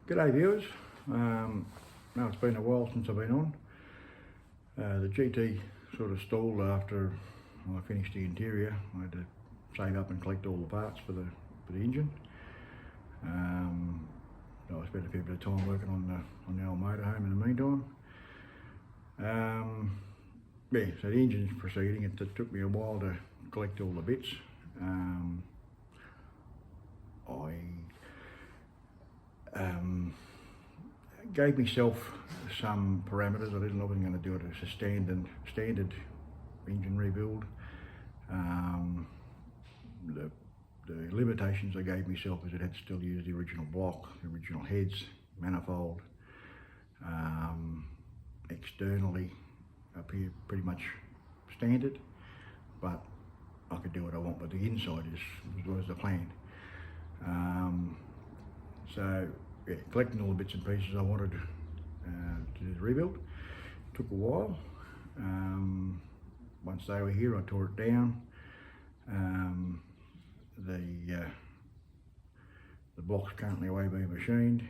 G'day viewers. Now it's been a while since I've been on. The GT sort of stalled after I finished the interior. I had to save up and collect all the parts for the engine. I spent a fair bit of time working on the old motorhome in the meantime. Yeah, so the engine's proceeding. It took me a while to collect all the bits. I gave myself some parameters. I wasn't going to do it as a standard engine rebuild. The limitations I gave myself is it had to still use the original block, the original heads, manifold. Externally appear pretty much standard, but I could do what I want, but the inside was the plan. So yeah, collecting all the bits and pieces I wanted to do the rebuild. Took a while. Once they were here, I tore it down. The blocks currently away being machined,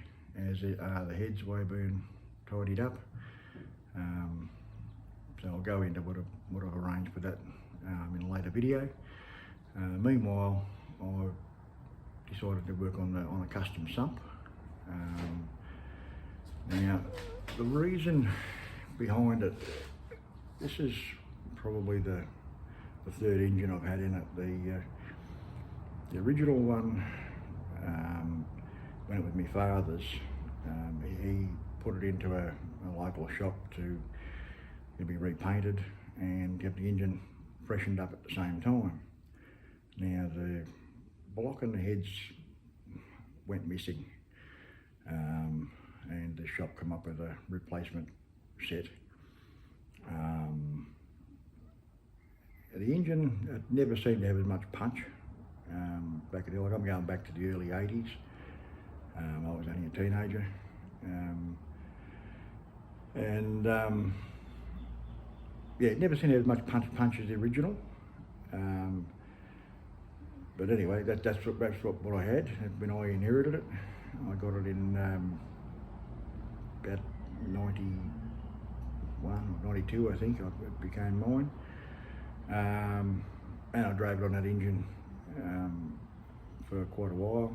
as are the heads away being tidied up. So I'll go into what I've arranged for that in a later video. Meanwhile, I decided to work on a custom sump. Now, the reason behind it, this is probably the third engine I've had in it. The original one went with my father's. He put it into a local shop to be repainted and get the engine freshened up at the same time. Now, the block and the heads went missing, and the shop come up with a replacement set. The engine, it never seemed to have as much punch back in the day. I'm going back to the early 80s. I was only a teenager. Yeah, it never seemed to have as much punch as the original. But anyway, that's what I had when I inherited it. I got it in about 91 or 92, I think. It became mine. And I drove it on that engine for quite a while.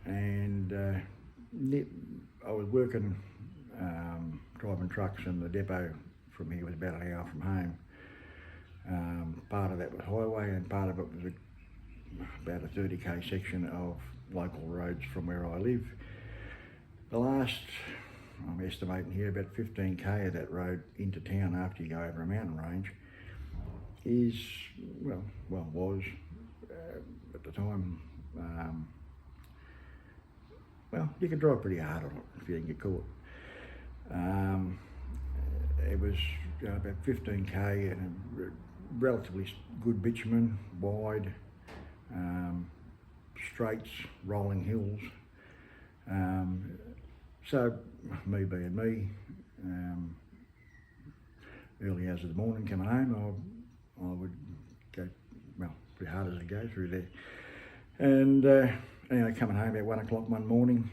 And I was working driving trucks, and the depot from here was about an hour from home. Part of that was highway, and part of it was about a 30k section of local roads from where I live. The last, I'm estimating here, about 15k of that road into town after you go over a mountain range is, was at the time, you could drive pretty hard on it if you didn't get caught. It was about 15k and a relatively good bitumen, wide, straights, rolling hills. So me being me, early hours of the morning coming home, I would go, pretty hard as it goes through there. And anyway, coming home at 1 o'clock one morning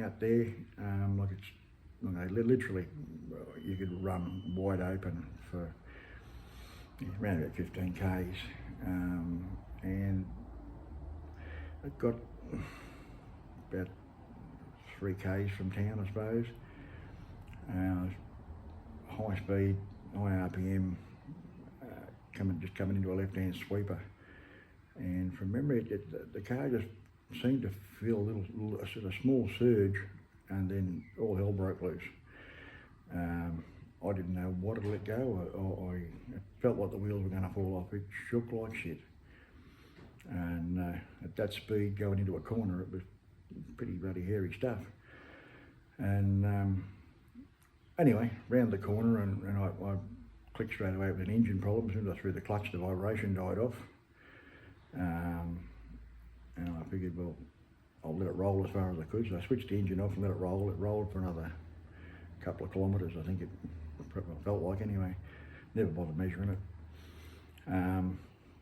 out there, literally you could run wide open for around about 15 k's, and it got about 3 k's from town, I suppose. High speed, high RPM, coming into a left-hand sweeper, and from memory, the car just seemed to feel a sort of small surge, and then all hell broke loose. I didn't know what to let go. It felt like the wheels were going to fall off. It shook like shit. And at that speed, going into a corner, it was pretty bloody hairy stuff. And anyway, round the corner, and I clicked straight away with an engine problem. As soon as I threw the clutch, the vibration died off. And I figured, well, I'll let it roll as far as I could. So I switched the engine off and let it roll. It rolled for another couple of kilometres, I think it felt like anyway. Never bothered measuring it.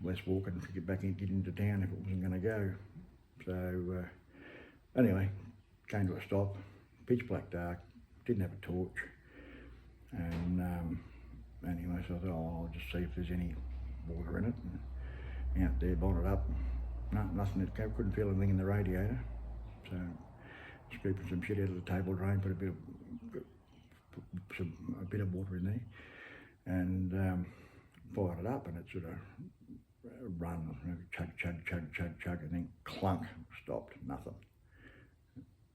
Less walking to get into town if it wasn't going to go. So anyway, came to a stop, pitch black dark, didn't have a torch, and anyway, so I thought, oh, I'll just see if there's any water in it, and out there, bonnet up, no, nothing, couldn't feel anything in the radiator, so scooping some shit out of the table drain, put a bit of water in there, and fired it up, and it sort of run, chug, chug, chug, chug, chug, and then clunk, stopped, nothing.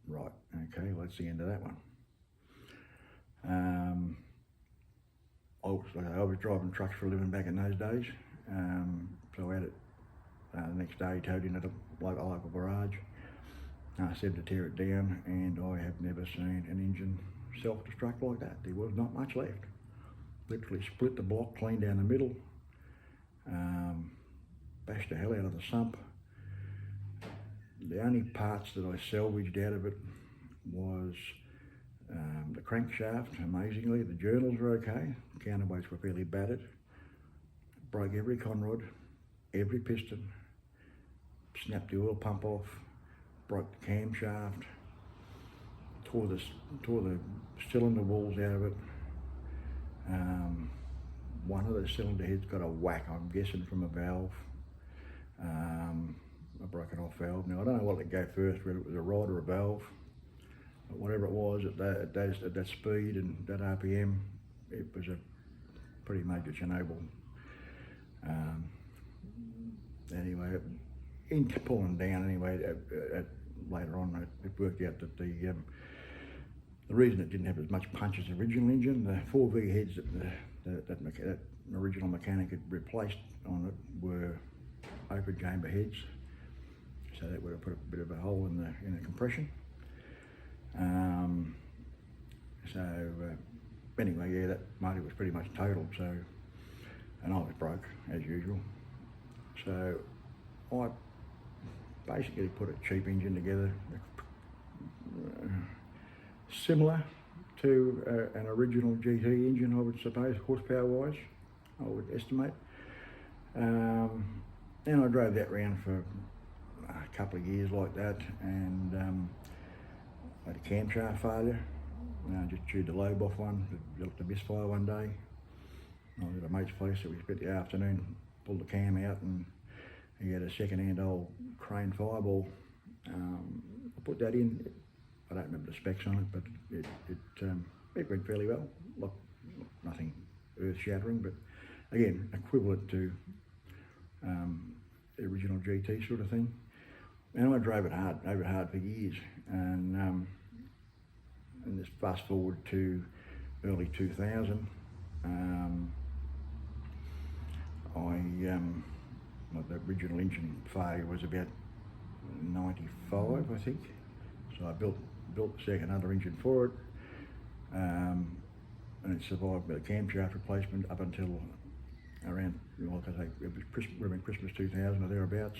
Right, okay, well, that's the end of that one. I was driving trucks for a living back in those days, so I had it the next day towed in at a local garage. I said to tear it down, and I have never seen an engine self-destruct like that. There was not much left. Literally split the block clean down the middle, bashed the hell out of the sump. The only parts that I salvaged out of it was the crankshaft. Amazingly, the journals were okay. Counterweights were fairly battered. Broke every conrod, every piston, snapped the oil pump off, broke the camshaft, tore the cylinder walls out of it. One of the cylinder heads got a whack, I'm guessing from a valve, a broken off valve. Now I don't know what would go first, whether it was a rod or a valve, but whatever it was at that speed and that RPM, it was a pretty major Chernobyl. Anyway, in pulling down anyway, later on it worked out that the reason it didn't have as much punch as the original engine, the 4V heads that original mechanic had replaced on it were open chamber heads, so that would have put a bit of a hole in the compression. Anyway, yeah, that motor was pretty much totaled, so, and I was broke as usual. So I basically put a cheap engine together, similar to an original GT engine, I would suppose, horsepower-wise, I would estimate. And I drove that around for a couple of years like that, and I had a camshaft failure. I just chewed the lobe off one, developed a misfire one day. I was at a mate's place, so we spent the afternoon, pulled the cam out, and he had a second-hand old Crane Fireball. I put that in. I don't remember the specs on it, but it went fairly well. Nothing earth-shattering, but again, equivalent to the original GT sort of thing. And I drove it hard for years, and this fast forward to early 2000, the original engine failure was about 95, I think. So I built the second other engine for it, and it survived with a camshaft replacement up until around, like I say, it was Christmas 2000 or thereabouts.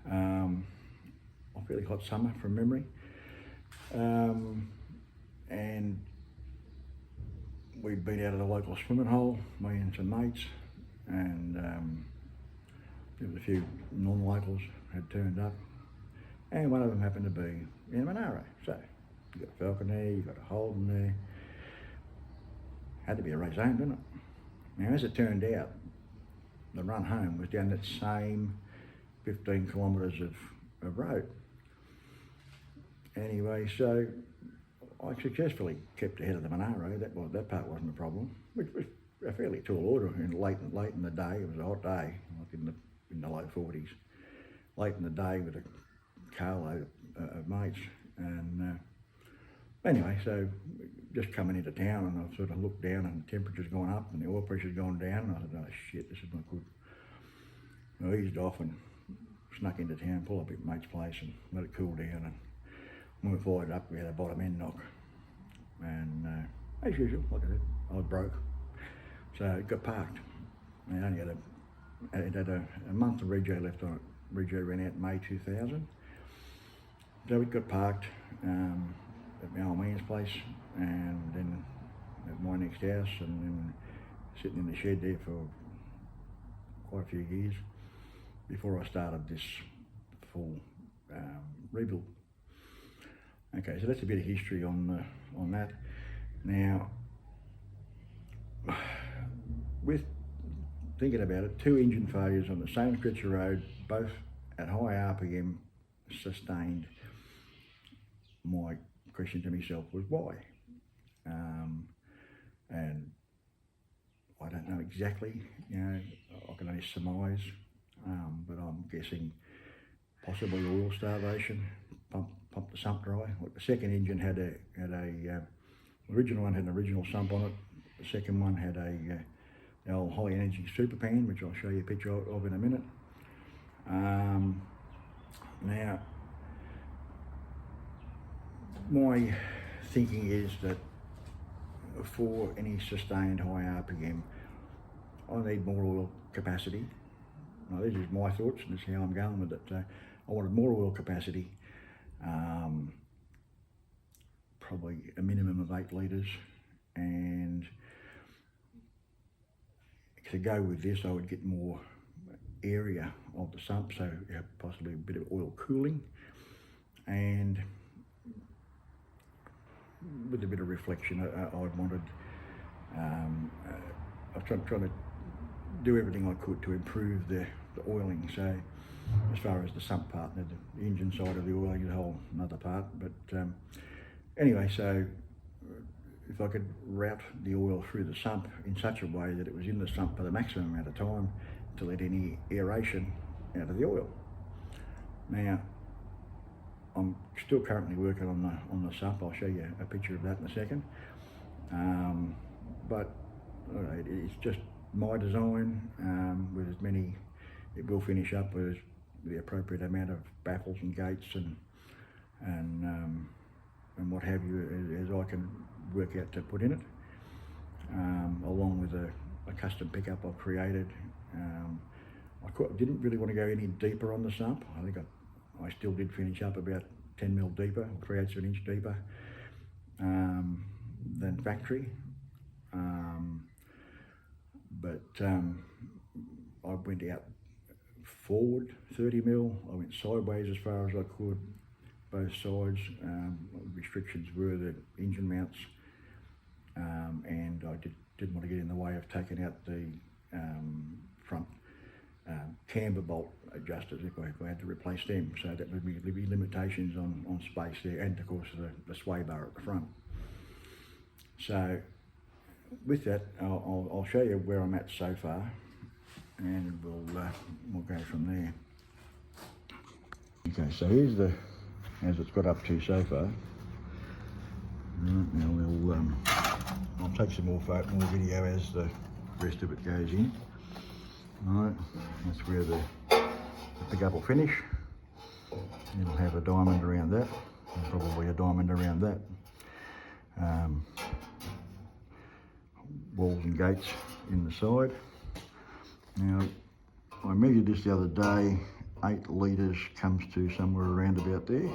A fairly hot summer from memory, and we'd been out of the local swimming hole, me and some mates, and there was a few non-locals had turned up, and one of them happened to be in a Monaro. So you got a Falcon there, you got a Holden there. Had to be a race home, didn't it? Now, as it turned out, the run home was down that same 15 kilometres of road. Anyway, so I successfully kept ahead of the Monaro. That part wasn't a problem, which was a fairly tall order. And late in the day, it was a hot day, like in the low 40s. Late in the day with a carload of mates, and anyway, so just coming into town, and I sort of looked down, and the temperature's gone up, and the oil pressure's gone down, and I said, oh shit, this is not good. I eased off and snuck into town, pulled up at mate's place, and let it cool down, and when we fired it up, we had a bottom end knock, and as usual, like I said, I was broke, so it got parked. I only had a month of rego left on it. Rego ran out in May 2000. So it got parked at my old man's place, and then at my next house, and then sitting in the shed there for quite a few years before I started this full rebuild. Okay, so that's a bit of history on that. Now, with thinking about it, 2 engine failures on the same stretch of road, both at high RPM, sustained. My question to myself was why? And I don't know exactly, I can only surmise, but I'm guessing possibly oil starvation, pump the sump dry. Like the second engine had the original one had an original sump on it. The second one had the old high energy super pan, which I'll show you a picture of in a minute. Now, my thinking is that for any sustained high RPM, I need more oil capacity. Now, this is my thoughts, and this is how I'm going with it. I wanted more oil capacity, probably a minimum of 8 litres, and to go with this, I would get more area of the sump, so possibly a bit of oil cooling, and with a bit of reflection, I wanted. I was trying to do everything I could to improve the oiling. So, as far as the sump part, the engine side of the oiling is a whole another part. But anyway, so if I could route the oil through the sump in such a way that it was in the sump for the maximum amount of time to let any aeration out of the oil. Now, I'm still currently working on the sump. I'll show you a picture of that in a second. But it's just my design with as many. It will finish up with the appropriate amount of baffles and gates and what have you as I can work out to put in it, along with a custom pickup I've created. I didn't really want to go any deeper on the sump. I think I still did finish up about 10 mil deeper, 3/8 of an inch deeper than factory. But I went out forward 30 mil, I went sideways as far as I could, both sides. Restrictions were the engine mounts, and I didn't want to get in the way of taking out the front camber bolt adjusters if I had to replace them. So that would be limitations on space there, and of course the sway bar at the front. So with that, I'll show you where I'm at so far, and we'll go from there. Okay, so here's as it's got up to so far. Right, now I'll take some more video as the rest of it goes in. Right, that's where the pickup will finish. It'll have a diamond around that, and probably a diamond around that. Walls and gates in the side. Now, I measured this the other day. 8 litres comes to somewhere around about there.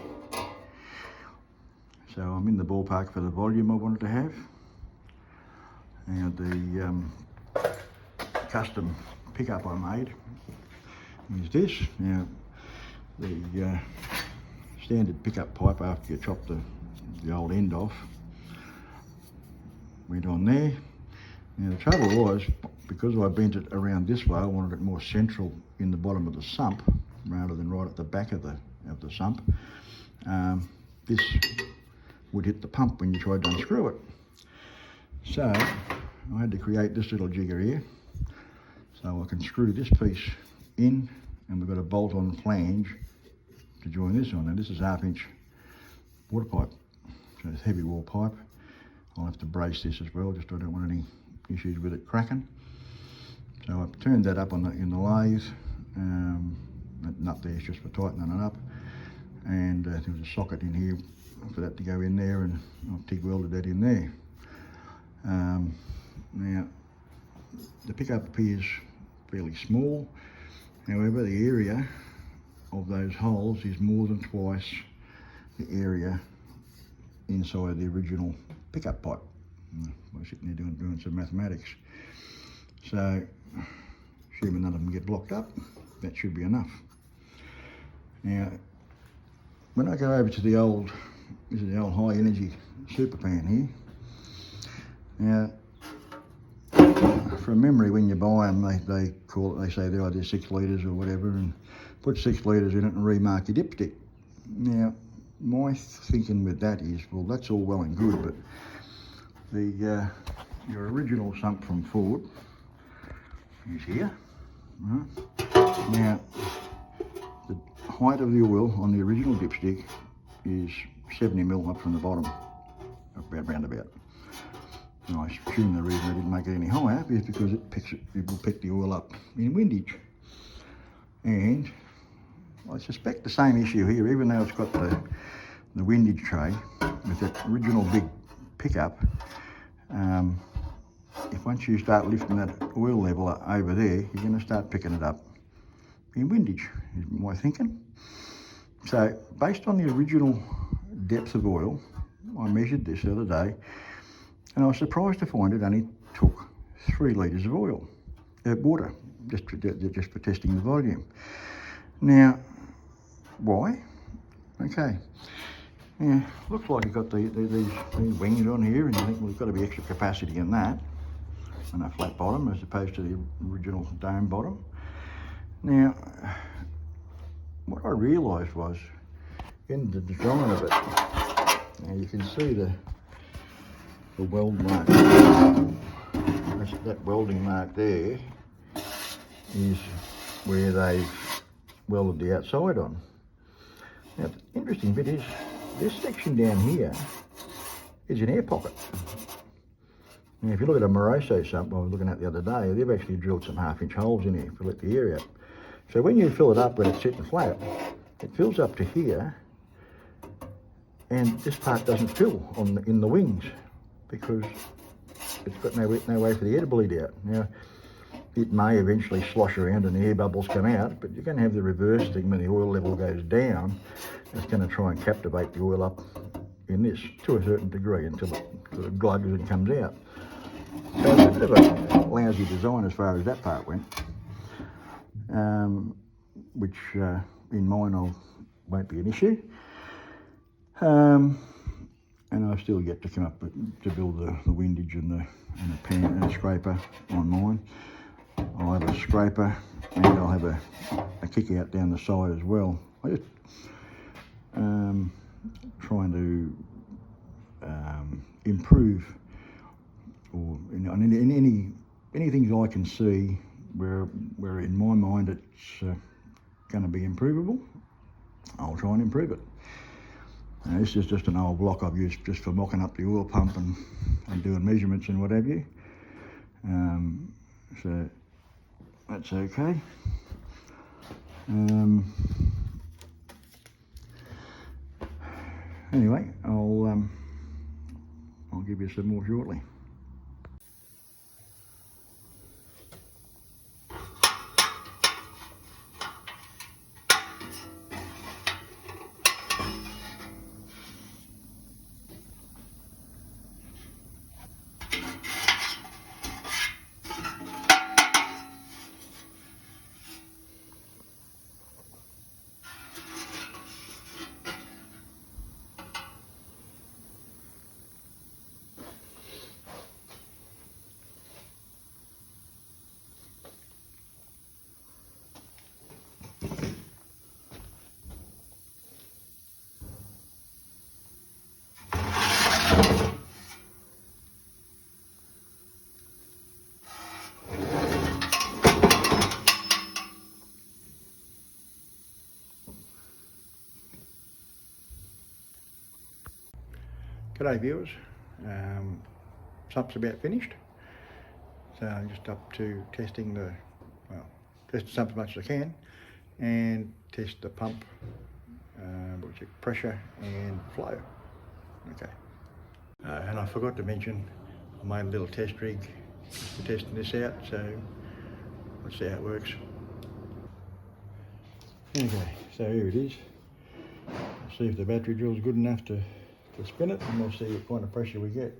So I'm in the ballpark for the volume I wanted to have. Now the custom pickup I made is this. Now the standard pickup pipe, after you chop the old end off, went on there. Now the trouble was, because I bent it around this way, I wanted it more central in the bottom of the sump rather than right at the back of the sump. This would hit the pump when you tried to unscrew it. So I had to create this little jigger here, so I can screw this piece in, and we've got a bolt-on flange to join this on. Now this is 1/2 inch water pipe, so it's heavy wall pipe. I'll have to brace this as well, just I don't want any issues with it cracking. So I've turned that up in the lathe. That nut there is just for tightening it up, and there was a socket in here for that to go in there, and I've TIG welded that in there. Now the pickup appears fairly small, however the area of those holes is more than twice the area inside the original pickup pipe. I was sitting there doing some mathematics. So, assuming none of them get blocked up, that should be enough. Now, when I go over to the old This is the old high energy super pan here. Now, from memory, when you buy them, they call it, they say they're either 6 litres or whatever, and put 6 litres in it and remark your dipstick. Now, my thinking with that is, well, that's all well and good, but your original sump from Ford is here. Now, the height of the oil on the original dipstick is 70mm up from the bottom, round about. And I assume the reason I didn't make it any higher is because it will pick the oil up in windage. And I suspect the same issue here, even though it's got the windage tray with that original big pickup. If once you start lifting that oil level over there, you're going to start picking it up in windage, is my thinking. So based on the original depth of oil, I measured this the other day, and I was surprised to find it only took 3 litres of oil, water, just for testing the volume. Now, why? Okay. Yeah, looks like you've got these wings on here, and you think, well, there's got to be extra capacity in that, and a flat bottom as opposed to the original dome bottom. Now, what I realised was, in the design of it, now you can see the weld mark. That welding mark there is where they've welded the outside on. Now, the interesting bit is, this section down here is an air pocket. Now, if you look at a Moroso sump I was looking at the other day, they've actually drilled some 1/2-inch holes in here to let the air out. So when you fill it up when it's sitting flat, it fills up to here, and this part doesn't fill in the wings because it's got no way for the air to bleed out. Now, it may eventually slosh around and the air bubbles come out, but you're going to have the reverse thing when the oil level goes down. It's going to try and captivate the oil up in this to a certain degree until it sort of glugs and comes out. So it's a bit of a lousy design as far as that part went, which in mine won't be an issue. And I've still yet to come up to build the windage and the pan and a scraper on mine. I'll have a scraper and I'll have a kick out down the side as well. I just trying to improve, or any things I can see where in my mind it's going to be improvable, I'll try and improve it. This is just an old block I've used just for mocking up the oil pump and doing measurements and what have you. So that's okay. Anyway, I'll give you some more shortly. G'day viewers, Sump's about finished, so I'm just up to testing test the sump as much as I can and test the pump, which is pressure and flow. Okay, and I forgot to mention I made a little test rig for testing this out, so let's see how it works. Okay, so here it is. Let's see if the battery drill's good enough to spin it, and we'll see what kind of pressure we get.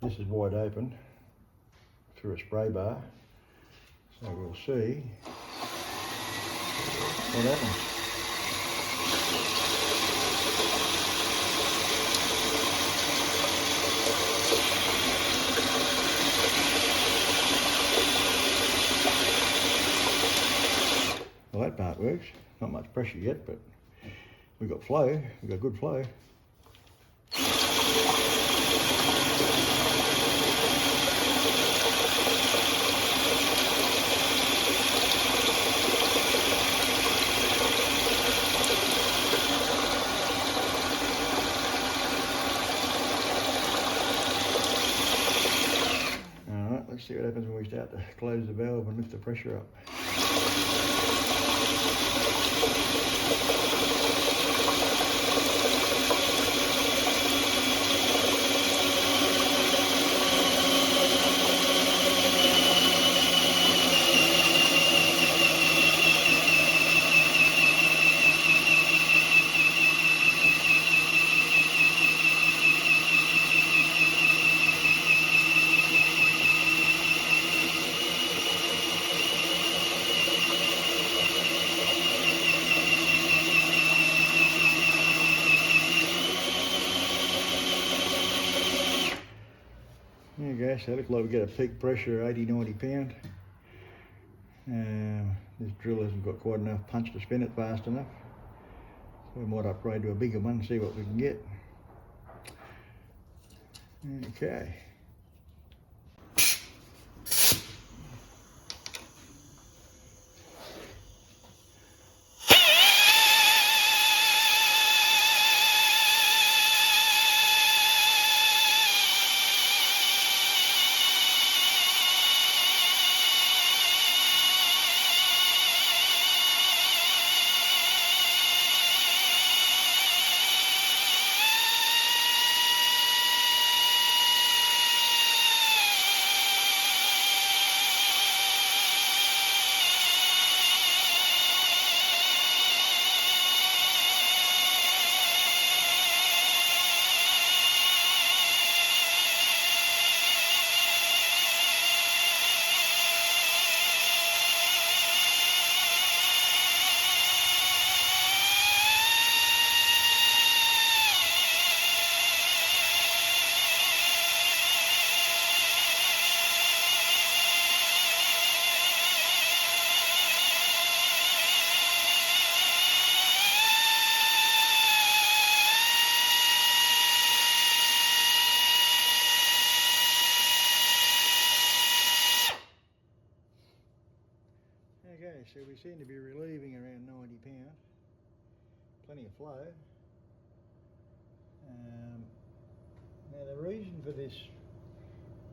This is wide open through a spray bar, so we'll see what happens. works. Not much pressure yet, but we've got flow, we've got good flow. Alright, let's see what happens when we start to close the valve and lift the pressure up. There you go, so it looks like we get a peak pressure of 80-90 pound. This drill hasn't got quite enough punch to spin it fast enough. So we might upgrade to a bigger one and see what we can get. Okay. Okay, so we seem to be relieving around 90 pound. Plenty of flow. Now the reason for this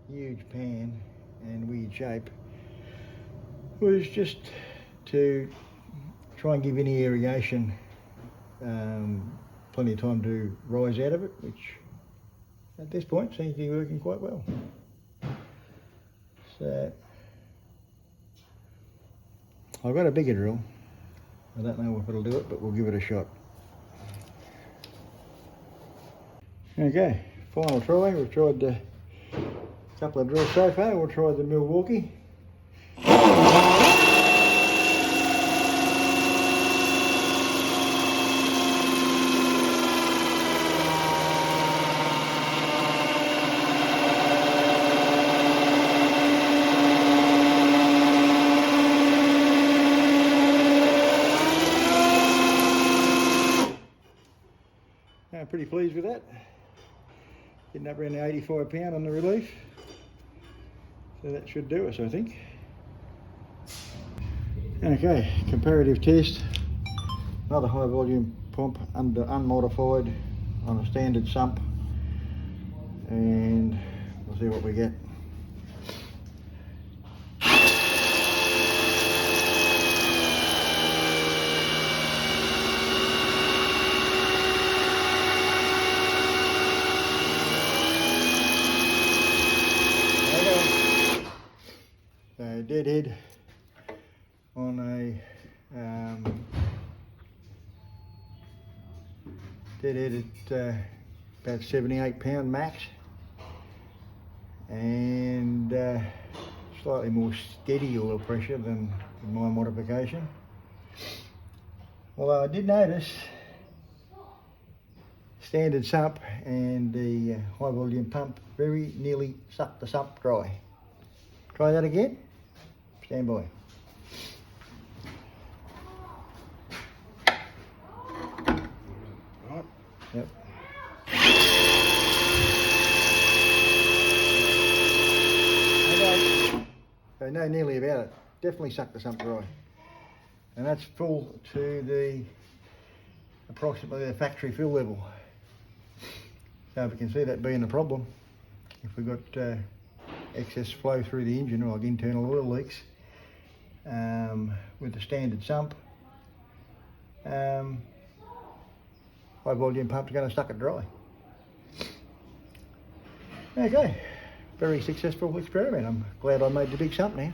huge pan and weird shape was just to try and give any irrigation plenty of time to rise out of it, which at this point seems to be working quite well. So I've got a bigger drill. I don't know if it'll do it, but we'll give it a shot. Okay, final try. We've tried a couple of drills so far. We'll try the Milwaukee. I'm pretty pleased with that. Getting up around the 85 pound on the relief. So that should do us, I think. Okay, comparative test. Another high volume pump unmodified on a standard sump. And we'll see what we get. So deadhead on a deadhead at about 78 pound max, and slightly more steady oil pressure than my modification. Although I did notice standard sump and the high volume pump very nearly sucked the sump dry. Try that again. Stand by. Yep. Okay. So no nearly about it. Definitely sucked the sump dry. And that's full to the approximately the factory fill level. So if you can see that being a problem, if we've got excess flow through the engine, like internal oil leaks, with the standard sump, high volume pumps are going to suck it dry. Okay, very successful experiment. I'm glad I made the big sump now.